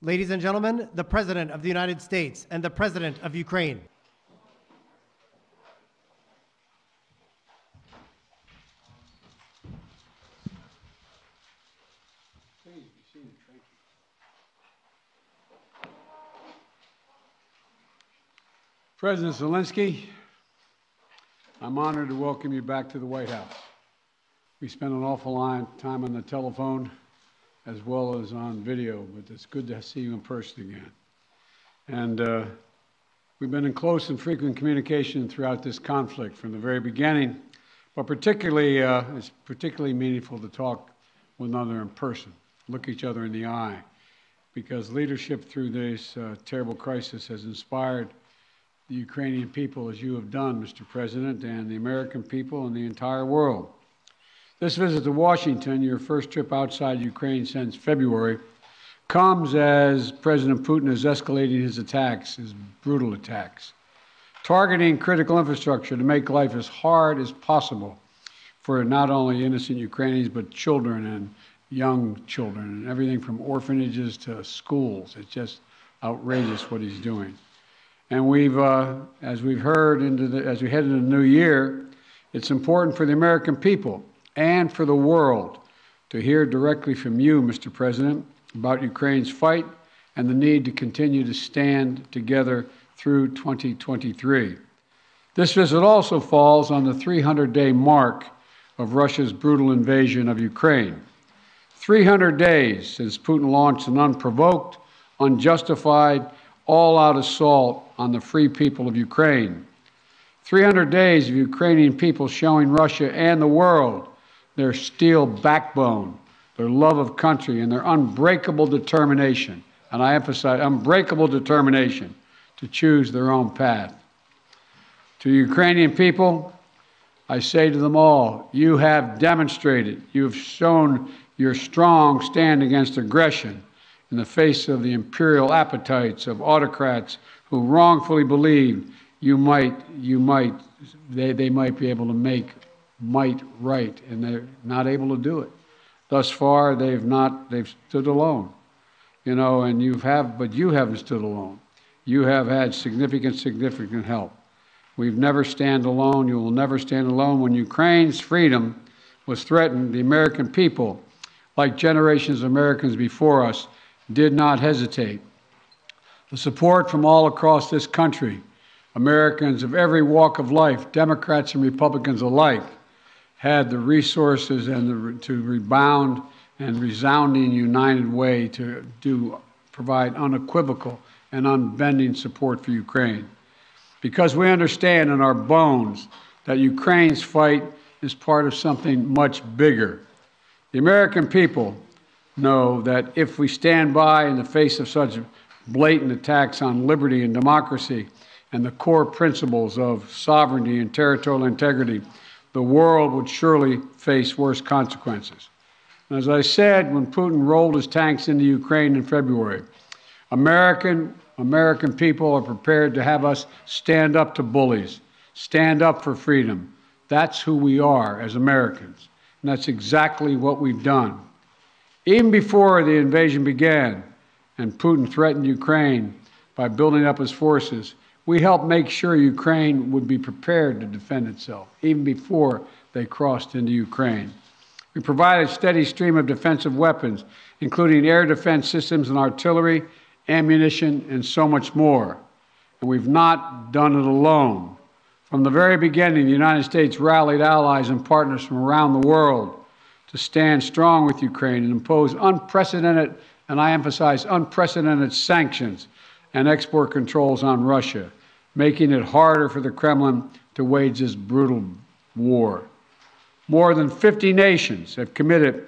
Ladies and gentlemen, the President of the United States and the President of Ukraine. President Zelensky, I'm honored to welcome you back to the White House. We spent an awful lot of time on the telephone as well as on video, but it's good to see you in person again. And we've been in close and frequent communication throughout this conflict from the very beginning, but particularly, it's particularly meaningful to talk with one another in person, look each other in the eye, because leadership through this terrible crisis has inspired the Ukrainian people, as you have done, Mr. President, and the American people and the entire world. This visit to Washington, your first trip outside Ukraine since February, comes as President Putin is escalating his attacks, his brutal attacks, targeting critical infrastructure to make life as hard as possible for not only innocent Ukrainians, but children and young children, and everything from orphanages to schools. It's just outrageous what he's doing. And we've, as we've heard, as we head into the new year, it's important for the American people and for the world to hear directly from you, Mr. President, about Ukraine's fight and the need to continue to stand together through 2023. This visit also falls on the 300-day mark of Russia's brutal invasion of Ukraine. 300 days since Putin launched an unprovoked, unjustified, all-out assault on the free people of Ukraine. 300 days of Ukrainian people showing Russia and the world their steel backbone, their love of country, and their unbreakable determination, and I emphasize unbreakable determination, to choose their own path. To Ukrainian people, I say to them all, you have demonstrated, you have shown your strong stand against aggression in the face of the imperial appetites of autocrats who wrongfully believed they might be able to make might right, and they're not able to do it. Thus far, they've stood alone, and but you haven't stood alone. You have had significant help. We've never stand alone. You will never stand alone. When Ukraine's freedom was threatened, the American people, like generations of Americans before us, did not hesitate. The support from all across this country, Americans of every walk of life, Democrats and Republicans alike, had the resources and to rebound and resounding united way to provide unequivocal and unbending support for Ukraine. Because we understand in our bones that Ukraine's fight is part of something much bigger. The American people know that if we stand by in the face of such blatant attacks on liberty and democracy and the core principles of sovereignty and territorial integrity, the world would surely face worse consequences. And as I said, when Putin rolled his tanks into Ukraine in February, American people are prepared to have us stand up to bullies, stand up for freedom. That's who we are as Americans, and that's exactly what we've done. Even before the invasion began and Putin threatened Ukraine by building up his forces, we helped make sure Ukraine would be prepared to defend itself, even before they crossed into Ukraine. We provided a steady stream of defensive weapons, including air defense systems and artillery, ammunition, and so much more. And we've not done it alone. From the very beginning, the United States rallied allies and partners from around the world to stand strong with Ukraine and impose unprecedented, and I emphasize unprecedented, sanctions and export controls on Russia, making it harder for the Kremlin to wage this brutal war. More than 50 nations have committed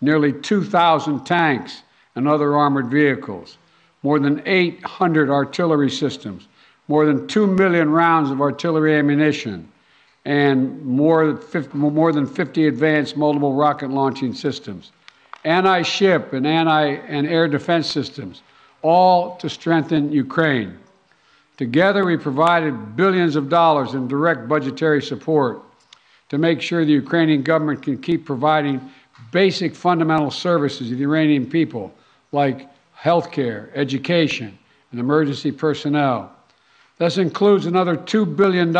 nearly 2,000 tanks and other armored vehicles, more than 800 artillery systems, more than 2 million rounds of artillery ammunition, and more than 50 advanced multiple rocket launching systems, anti-ship and air defense systems, all to strengthen Ukraine. Together, we provided billions of dollars in direct budgetary support to make sure the Ukrainian government can keep providing basic fundamental services to the Iranian people, like healthcare, education, and emergency personnel. This includes another $2 billion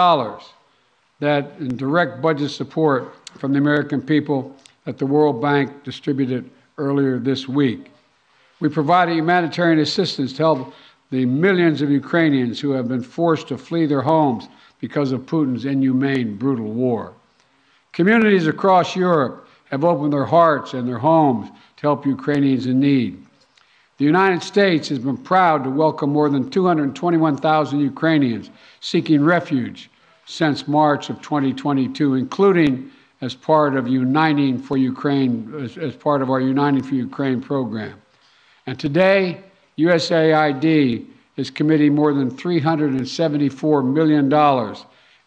that in direct budget support from the American people that the World Bank distributed earlier this week. We provided humanitarian assistance to help the millions of Ukrainians who have been forced to flee their homes because of Putin's inhumane, brutal war. Communities across Europe have opened their hearts and their homes to help Ukrainians in need. The United States has been proud to welcome more than 221,000 Ukrainians seeking refuge since March of 2022, including as part of Uniting for Ukraine, as part of our Uniting for Ukraine program. And today, USAID is committing more than $374 million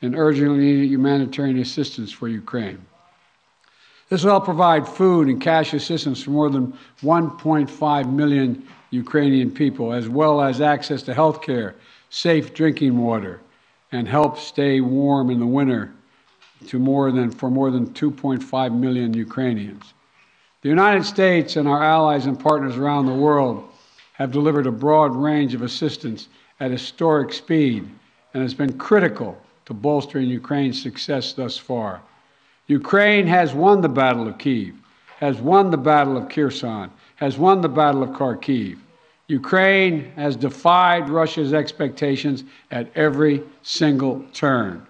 in urgently needed humanitarian assistance for Ukraine. This will help provide food and cash assistance for more than 1.5 million Ukrainian people, as well as access to health care, safe drinking water, and help stay warm in the winter for more than 2.5 million Ukrainians. The United States and our allies and partners around the world have delivered a broad range of assistance at historic speed and has been critical to bolstering Ukraine's success thus far. Ukraine has won the Battle of Kyiv, has won the Battle of Kherson, has won the Battle of Kharkiv. Ukraine has defied Russia's expectations at every single turn.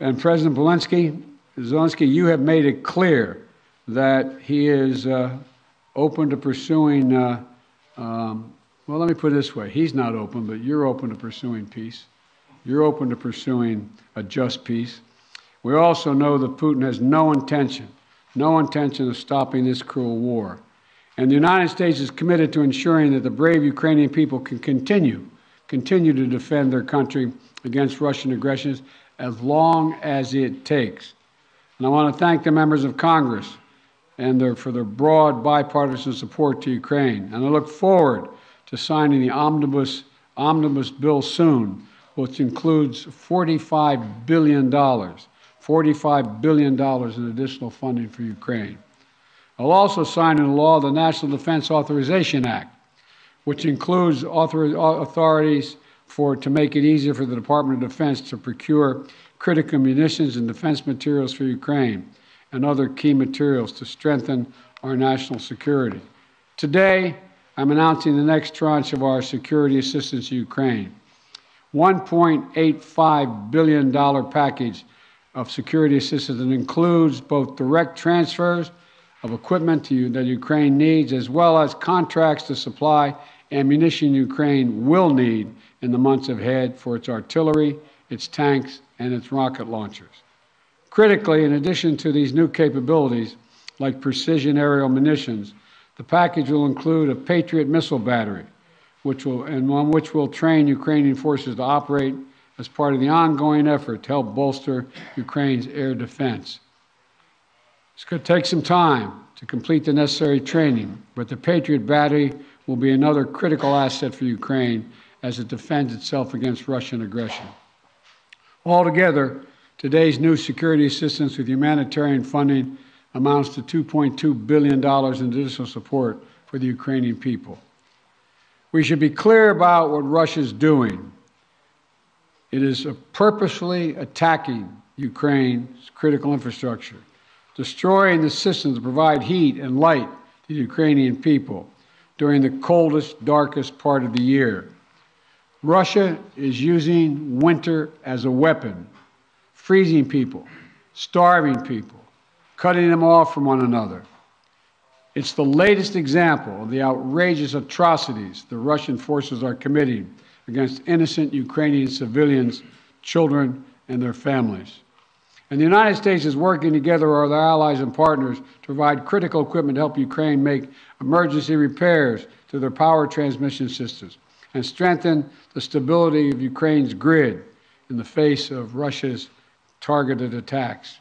And President Zelensky, you have made it clear that he is open to pursuing, well, let me put it this way. He's not open, but you're open to pursuing peace. You're open to pursuing a just peace. We also know that Putin has no intention of stopping this cruel war. And the United States is committed to ensuring that the brave Ukrainian people can continue to defend their country against Russian aggressions as long as it takes. And I want to thank the members of Congress for their broad bipartisan support to Ukraine. And I look forward to signing the omnibus bill soon, which includes $45 billion in additional funding for Ukraine. I'll also sign into law the National Defense Authorization Act, which includes authorities to make it easier for the Department of Defense to procure critical munitions and defense materials for Ukraine and other key materials to strengthen our national security. Today, I'm announcing the next tranche of our security assistance to Ukraine. $1.85 billion package of security assistance that includes both direct transfers of equipment that Ukraine needs, as well as contracts to supply ammunition Ukraine will need in the months ahead for its artillery, its tanks, and its rocket launchers. Critically, in addition to these new capabilities, like precision aerial munitions, the package will include a Patriot missile battery, which will train Ukrainian forces to operate as part of the ongoing effort to help bolster Ukraine's air defense. It's going to take some time to complete the necessary training, but the Patriot battery will be another critical asset for Ukraine as it defends itself against Russian aggression. Altogether, today's new security assistance with humanitarian funding amounts to $2.2 billion in additional support for the Ukrainian people. We should be clear about what Russia's doing. It is purposefully attacking Ukraine's critical infrastructure, destroying the systems that provide heat and light to the Ukrainian people during the coldest, darkest part of the year. Russia is using winter as a weapon, freezing people, starving people, cutting them off from one another. It's the latest example of the outrageous atrocities the Russian forces are committing against innocent Ukrainian civilians, children, and their families. And the United States is working together with our allies and partners to provide critical equipment to help Ukraine make emergency repairs to their power transmission systems and strengthen the stability of Ukraine's grid in the face of Russia's targeted attacks.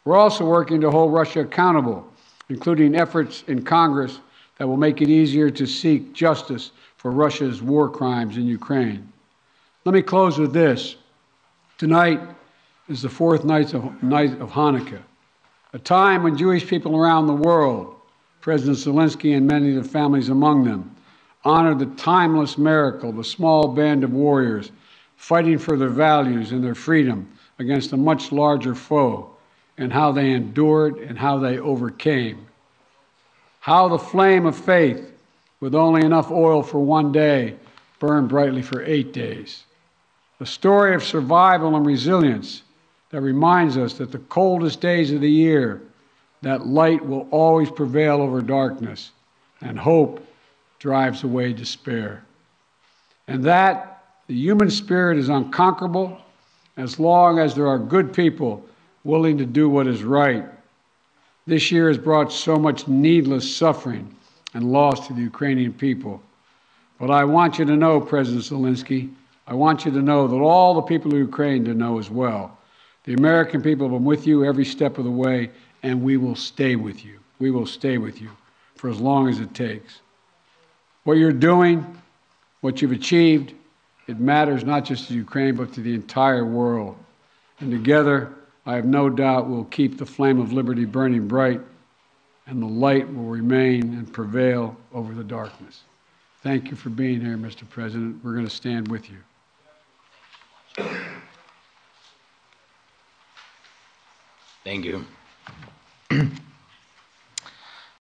We're also working to hold Russia accountable, including efforts in Congress that will make it easier to seek justice for Russia's war crimes in Ukraine. Let me close with this. Tonight is the fourth night of Hanukkah, a time when Jewish people around the world President Zelensky and many of the families among them, honor the timeless miracle of a small band of warriors fighting for their values and their freedom against a much larger foe, and how they endured and how they overcame. How the flame of faith, with only enough oil for one day, burned brightly for 8 days. A story of survival and resilience that reminds us that the coldest days of the year, that light will always prevail over darkness, and hope drives away despair. And that the human spirit is unconquerable as long as there are good people willing to do what is right. This year has brought so much needless suffering and loss to the Ukrainian people. But I want you to know, President Zelensky, I want you to know that all the people of Ukraine to know as well. The American people have been with you every step of the way, and we will stay with you. We will stay with you for as long as it takes. What you're doing, what you've achieved, it matters not just to Ukraine, but to the entire world. And together, I have no doubt we'll keep the flame of liberty burning bright, and the light will remain and prevail over the darkness. Thank you for being here, Mr. President. We're going to stand with you. Thank you.